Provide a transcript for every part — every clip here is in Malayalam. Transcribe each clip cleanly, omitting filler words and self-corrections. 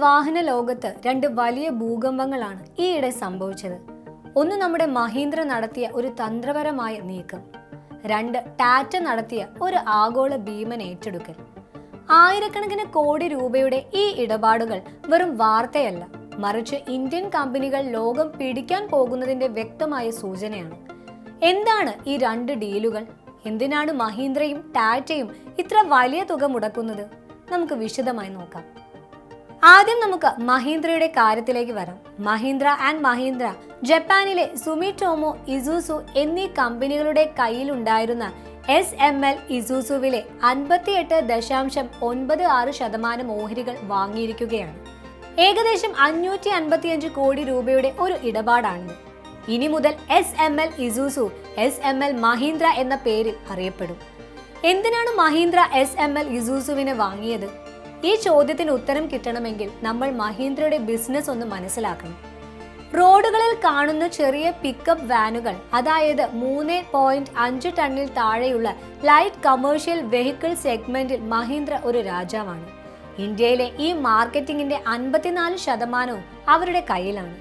വാഹന ലോകത്ത് രണ്ട് വലിയ ഭൂകമ്പങ്ങളാണ് ഈയിടെ സംഭവിച്ചത്. ഒന്ന് നമ്മുടെ മഹീന്ദ്ര നടത്തിയ ഒരു തന്ത്രപരമായ നീക്കം, രണ്ട് ടാറ്റ നടത്തിയ ഒരു ആഗോള ഭീമൻ ഏറ്റെടുക്കൽ. ആയിരക്കണക്കിന് കോടി രൂപയുടെ ഈ ഇടപാടുകൾ വെറും വാർത്തയല്ല, മറിച്ച് ഇന്ത്യൻ കമ്പനികൾ ലോകം പിടിക്കാൻ പോകുന്നതിന്റെ വ്യക്തമായ സൂചനയാണ്. എന്താണ് ഈ രണ്ട് ഡീലുകൾ? എന്തിനാണ് മഹീന്ദ്രയും ടാറ്റയും ഇത്ര വലിയ തുക മുടക്കുന്നത്? നമുക്ക് വിശദമായി നോക്കാം. ആദ്യം നമുക്ക് മഹീന്ദ്രയുടെ കാര്യത്തിലേക്ക് വരാം. മഹീന്ദ്ര ആൻഡ് മഹീന്ദ്ര ജപ്പാനിലെ സുമിറ്റോമോ ഇസൂസു എന്നീ കമ്പനികളുടെ കയ്യിലുണ്ടായിരുന്ന SML ഇസൂസുവിലെ 58.96% ഓഹരികൾ വാങ്ങിയിരിക്കുകയാണ്. ഏകദേശം 555 കോടി രൂപയുടെ ഒരു ഇടപാടാണിത്. ഇനി മുതൽ SML ഇസൂസു SML മഹീന്ദ്ര എന്ന പേരിൽ അറിയപ്പെടും. എന്തിനാണ് മഹീന്ദ്ര SML ഇസൂസുവിനെ വാങ്ങിയത്? ഈ ചോദ്യത്തിന് ഉത്തരം കിട്ടണമെങ്കിൽ നമ്മൾ മഹീന്ദ്രയുടെ ബിസിനസ് ഒന്ന് മനസ്സിലാക്കണം. റോഡുകളിൽ കാണുന്ന ചെറിയ പിക്കപ്പ് വാനുകൾ, അതായത് 3.5 ടണ്ണിൽ താഴെയുള്ള ലൈറ്റ് കമേഴ്ഷ്യൽ വെഹിക്കിൾ സെഗ്മെന്റിൽ മഹീന്ദ്ര ഒരു രാജാവാണ്. ഇന്ത്യയിലെ ഈ മാർക്കറ്റിംഗിന്റെ 54% അവരുടെ കയ്യിലാണ്.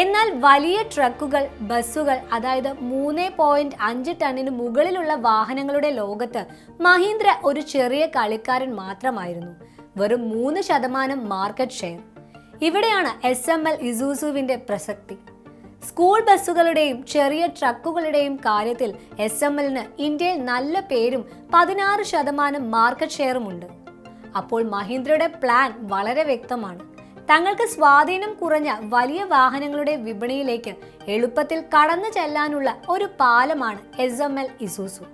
എന്നാൽ വലിയ ട്രക്കുകൾ, ബസ്സുകൾ, അതായത് 3.5 ടണ്ണിന് മുകളിലുള്ള വാഹനങ്ങളുടെ ലോകത്ത് മഹീന്ദ്ര ഒരു ചെറിയ കളിക്കാരൻ മാത്രമായിരുന്നു. വെറും 3% മാർക്കറ്റ് ഷെയർ. ഇവിടെയാണ് SML ഇസൂസുവിന്റെ പ്രസക്തി. സ്കൂൾ ബസ്സുകളുടെയും ചെറിയ ട്രക്കുകളുടെയും കാര്യത്തിൽ SMLന് ഇന്ത്യയിൽ നല്ല പേരും 16% മാർക്കറ്റ് ഷെയറുമുണ്ട്. അപ്പോൾ മഹീന്ദ്രയുടെ പ്ലാൻ വളരെ വ്യക്തമാണ്. തങ്ങൾക്ക് സ്വാധീനം കുറഞ്ഞ വലിയ വാഹനങ്ങളുടെ വിപണിയിലേക്ക് എളുപ്പത്തിൽ കടന്നു ചെല്ലാനുള്ള ഒരു പാലമാണ് SML ഇസൂസു.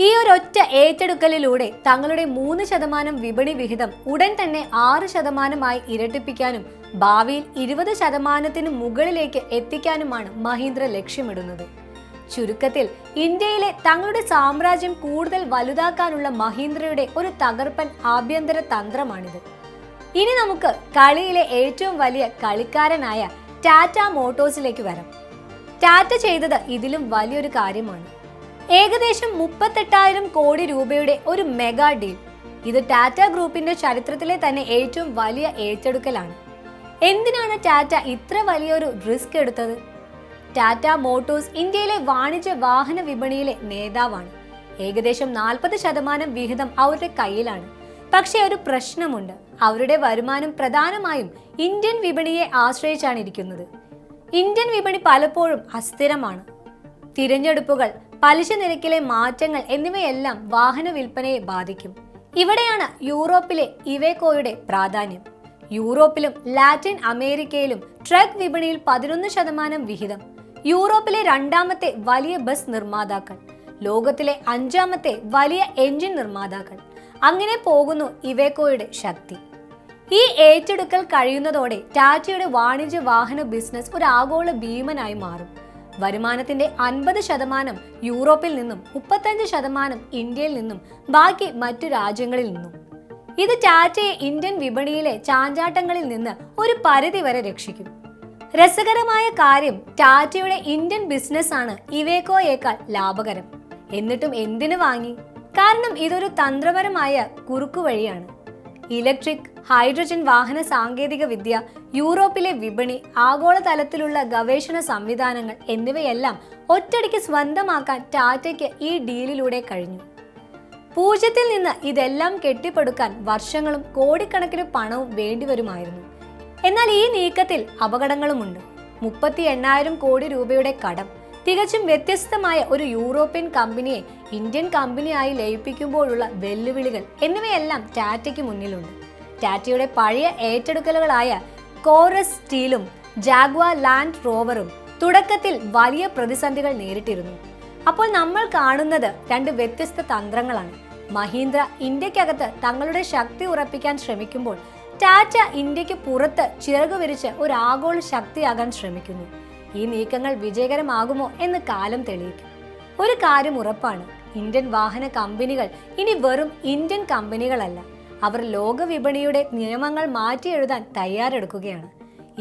ഈ ഒരൊറ്റ ഏറ്റെടുക്കലിലൂടെ തങ്ങളുടെ 3% വിപണി വിഹിതം ഉടൻ തന്നെ 6% ഇരട്ടിപ്പിക്കാനും ഭാവിയിൽ 20% മുകളിലേക്ക് എത്തിക്കാനുമാണ് മഹീന്ദ്ര ലക്ഷ്യമിടുന്നത്. ചുരുക്കത്തിൽ ഇന്ത്യയിലെ തങ്ങളുടെ സാമ്രാജ്യം കൂടുതൽ വലുതാക്കാനുള്ള മഹീന്ദ്രയുടെ ഒരു തകർപ്പൻ ആഭ്യന്തര തന്ത്രമാണിത്. ഇനി നമുക്ക് കളിയിലെ ഏറ്റവും വലിയ കളിക്കാരനായ ടാറ്റ മോട്ടോഴ്സിലേക്ക് വരാം. ടാറ്റ ചെയ്തത് ഇതിലും വലിയൊരു കാര്യമാണ്. ഏകദേശം 38,000 കോടി രൂപയുടെ ഒരു മെഗാ ഡീൽ. ഇത് ടാറ്റ ഗ്രൂപ്പിന്റെ ചരിത്രത്തിലെ തന്നെ ഏറ്റവും വലിയ ഏറ്റെടുക്കലാണ്. എന്തിനാണ് ടാറ്റ ഇത്ര വലിയൊരു റിസ്ക് എടുത്തത്? ടാറ്റ മോട്ടോഴ്സ് ഇന്ത്യയിലെ വാണിജ്യ വാഹന വിപണിയിലെ നേതാവാണ്. ഏകദേശം 40% വിഹിതം അവരുടെ കയ്യിലാണ്. പക്ഷേ ഒരു പ്രശ്നമുണ്ട്. അവരുടെ വരുമാനം പ്രധാനമായും ഇന്ത്യൻ വിപണിയെ ആശ്രയിച്ചാണ് ഇരിക്കുന്നത്. ഇന്ത്യൻ വിപണി പലപ്പോഴും അസ്ഥിരമാണ്. തിരഞ്ഞെടുപ്പുകൾ, പലിശ നിരക്കിലെ മാറ്റങ്ങൾ എന്നിവയെല്ലാം വാഹന വിൽപ്പനയെ ബാധിക്കും. ഇവിടെയാണ് യൂറോപ്പിലെ ഇവേക്കോയുടെ പ്രാധാന്യം. യൂറോപ്പിലും ലാറ്റിൻ അമേരിക്കയിലും ട്രക്ക് വിപണിയിൽ 11% വിഹിതം. യൂറോപ്പിലെ 2ാമത്തെ വലിയ ബസ് നിർമ്മാതാക്കൾ, ലോകത്തിലെ 5ാമത്തെ വലിയ എഞ്ചിൻ നിർമ്മാതാക്കൾ. അങ്ങനെ പോകുന്നു ഇവേക്കോയുടെ ശക്തി. ഈ ഏറ്റെടുക്കൽ കഴിയുന്നതോടെ ടാറ്റയുടെ വാണിജ്യ വാഹന ബിസിനസ് ഒരു ആഗോള ഭീമനായി മാറും. വരുമാനത്തിന്റെ 50% യൂറോപ്പിൽ നിന്നും, 35% ഇന്ത്യയിൽ നിന്നും, ബാക്കി മറ്റു രാജ്യങ്ങളിൽ നിന്നും. ഇത് ടാറ്റയെ ഇന്ത്യൻ വിപണിയിലെ ചാഞ്ചാട്ടങ്ങളിൽ നിന്ന് ഒരു പരിധി വരെ രക്ഷിക്കും. രസകരമായ കാര്യം, ടാറ്റയുടെ ഇന്ത്യൻ ബിസിനസ് ആണ് ഇവേക്കോയേക്കാൾ ലാഭകരം. എന്നിട്ടും എന്തിനു വാങ്ങി? കാരണം ഇതൊരു തന്ത്രപരമായ കുറുക്കുവഴിയാണ്. ഇലക്ട്രിക്, ഹൈഡ്രജൻ വാഹന സാങ്കേതിക വിദ്യ, യൂറോപ്പിലെ വിപണി, ആഗോളതലത്തിലുള്ള ഗവേഷണ സംവിധാനങ്ങൾ എന്നിവയെല്ലാം ഒറ്റയടിക്ക് സ്വന്തമാക്കാൻ ടാറ്റയ്ക്ക് ഈ ഡീലിലൂടെ കഴിഞ്ഞു. 0 നിന്ന് ഇതെല്ലാം കെട്ടിപ്പടുക്കാൻ വർഷങ്ങളും കോടിക്കണക്കിന് പണവും വേണ്ടിവരുമായിരുന്നു. എന്നാൽ ഈ നീക്കത്തിൽ അപകടങ്ങളുമുണ്ട്. 38,000 കോടി രൂപയുടെ കടം, തികച്ചും വ്യത്യസ്തമായ ഒരു യൂറോപ്യൻ കമ്പനിയെ ഇന്ത്യൻ കമ്പനിയായി ലയിപ്പിക്കുമ്പോഴുള്ള വെല്ലുവിളികൾ എന്നിവയെല്ലാം ടാറ്റയ്ക്ക് മുന്നിലുണ്ട്. ടാറ്റയുടെ പഴയ ഏറ്റെടുക്കലുകളായ കോറസ് സ്റ്റീലും ജാഗ്വാർ ലാൻഡ് റോവറും തുടക്കത്തിൽ വലിയ പ്രതിസന്ധികൾ നേരിട്ടിരുന്നു. അപ്പോൾ നമ്മൾ കാണുന്നത് രണ്ട് വ്യത്യസ്ത തന്ത്രങ്ങളാണ്. മഹീന്ദ്ര ഇന്ത്യക്കകത്ത് തങ്ങളുടെ ശക്തി ഉറപ്പിക്കാൻ ശ്രമിക്കുമ്പോൾ ടാറ്റ ഇന്ത്യക്ക് പുറത്ത് ചിറകു വിരിച്ച് ഒരു ആഗോള ശക്തിയാകാൻ ശ്രമിക്കുന്നു. ഈ നീക്കങ്ങൾ വിജയകരമാകുമോ എന്ന് കാലം തെളിയിക്കും. ഒരു കാര്യം ഉറപ്പാണ്, ഇന്ത്യൻ വാഹന കമ്പനികൾ ഇനി വെറും ഇന്ത്യൻ കമ്പനികളല്ല. അവർ ലോക വിപണിയുടെ നിയമങ്ങൾ മാറ്റി എഴുതാൻ തയ്യാറെടുക്കുകയാണ്.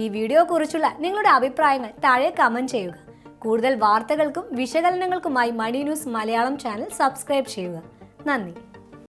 ഈ വീഡിയോ കുറിച്ചുള്ള നിങ്ങളുടെ അഭിപ്രായങ്ങൾ താഴെ കമന്റ് ചെയ്യുക. കൂടുതൽ വാർത്തകൾക്കും വിശകലനങ്ങൾക്കുമായി മണി ന്യൂസ് മലയാളം ചാനൽ സബ്സ്ക്രൈബ് ചെയ്യുക. നന്ദി.